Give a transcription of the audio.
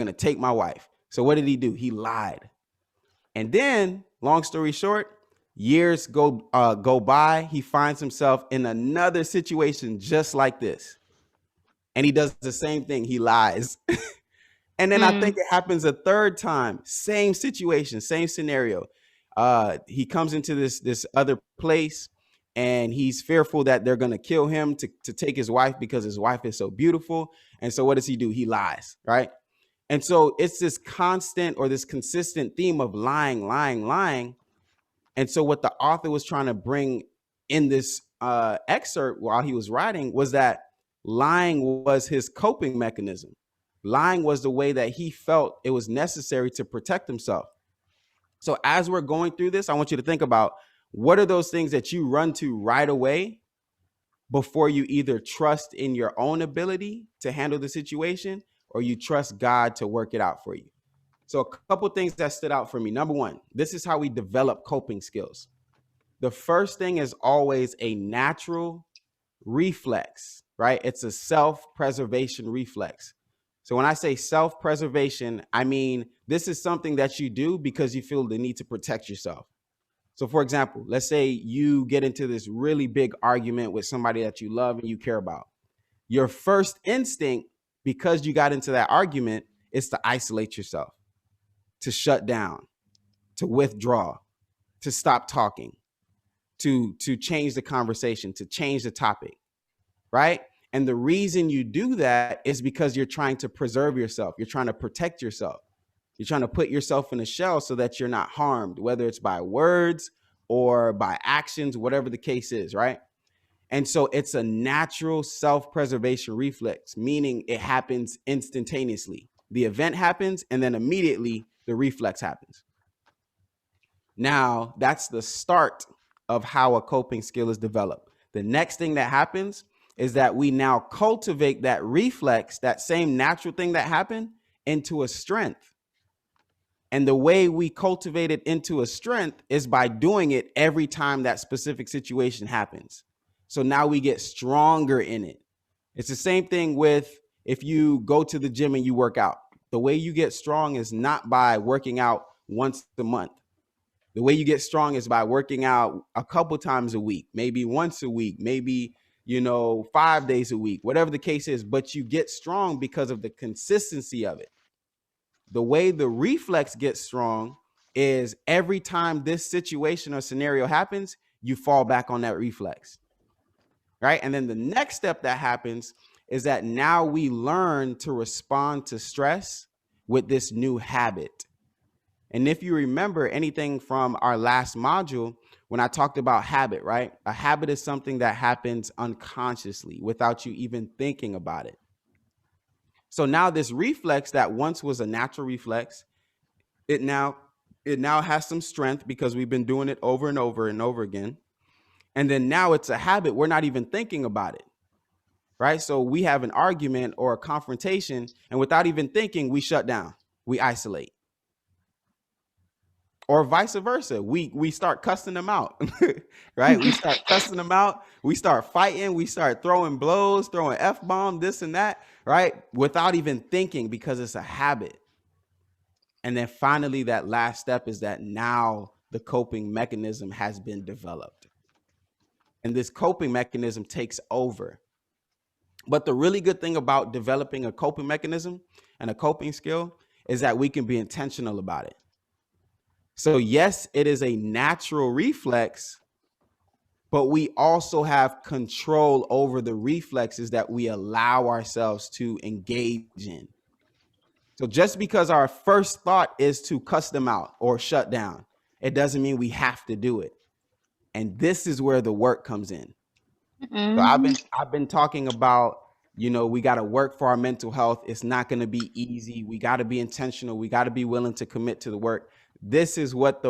to take my wife. So what did he do? He lied. And then, long story short, years go by. He finds himself in another situation just like this. And he does the same thing. He lies. And then I think it happens a third time. Same situation, same scenario. He comes into this other place, and he's fearful that they're going to kill him to take his wife because his wife is so beautiful. And so what does he do? He lies, right? And so it's this constant or this consistent theme of lying, lying, lying. And so what the author was trying to bring in this excerpt while he was writing was that lying was his coping mechanism. Lying was the way that he felt it was necessary to protect himself. So as we're going through this, I want you to think about, what are those things that you run to right away before you either trust in your own ability to handle the situation or you trust God to work it out for you. So a couple of things that stood out for me. Number one, this is how we develop coping skills. The first thing is always a natural reflex, right? It's a self-preservation reflex. So when I say self-preservation, I mean, this is something that you do because you feel the need to protect yourself. So for example, let's say you get into this really big argument with somebody that you love and you care about. Your first instinct, because you got into that argument, is to isolate yourself, to shut down, to withdraw, to stop talking, to change the conversation, to change the topic, right? And the reason you do that is because you're trying to preserve yourself. You're trying to protect yourself. You're trying to put yourself in a shell so that you're not harmed, whether it's by words or by actions, whatever the case is, right? And so it's a natural self-preservation reflex, meaning it happens instantaneously. The event happens, and then immediately the reflex happens. Now, that's the start of how a coping skill is developed. The next thing that happens is that we now cultivate that reflex, that same natural thing that happened, into a strength. And the way we cultivate it into a strength is by doing it every time that specific situation happens. So now we get stronger in it. It's the same thing with if you go to the gym and you work out. The way you get strong is not by working out once a month. The way you get strong is by working out a couple times a week, maybe once a week, maybe 5 days a week, whatever the case is, but you get strong because of the consistency of it. The way the reflex gets strong is every time this situation or scenario happens, you fall back on that reflex, right? And then the next step that happens is that now we learn to respond to stress with this new habit. And if you remember anything from our last module, when I talked about habit, right? A habit is something that happens unconsciously without you even thinking about it. So now this reflex that once was a natural reflex, it now has some strength because we've been doing it over and over and over again. And then now it's a habit. We're not even thinking about it, right? So we have an argument or a confrontation, and without even thinking, we shut down, we isolate. Or vice versa. We start cussing them out, right? We start cussing them out. We start fighting. We start throwing blows, throwing F-bomb, this and that, right? Without even thinking, because it's a habit. And then finally, that last step is that now the coping mechanism has been developed. And this coping mechanism takes over. But the really good thing about developing a coping mechanism and a coping skill is that we can be intentional about it. So yes, it is a natural reflex, but we also have control over the reflexes that we allow ourselves to engage in. So just because our first thought is to cuss them out or shut down, it doesn't mean we have to do it. And this is where the work comes in. So I've been talking about, we got to work for our mental health. It's not going to be easy. We got to be intentional. We got to be willing to commit to the work. This is what the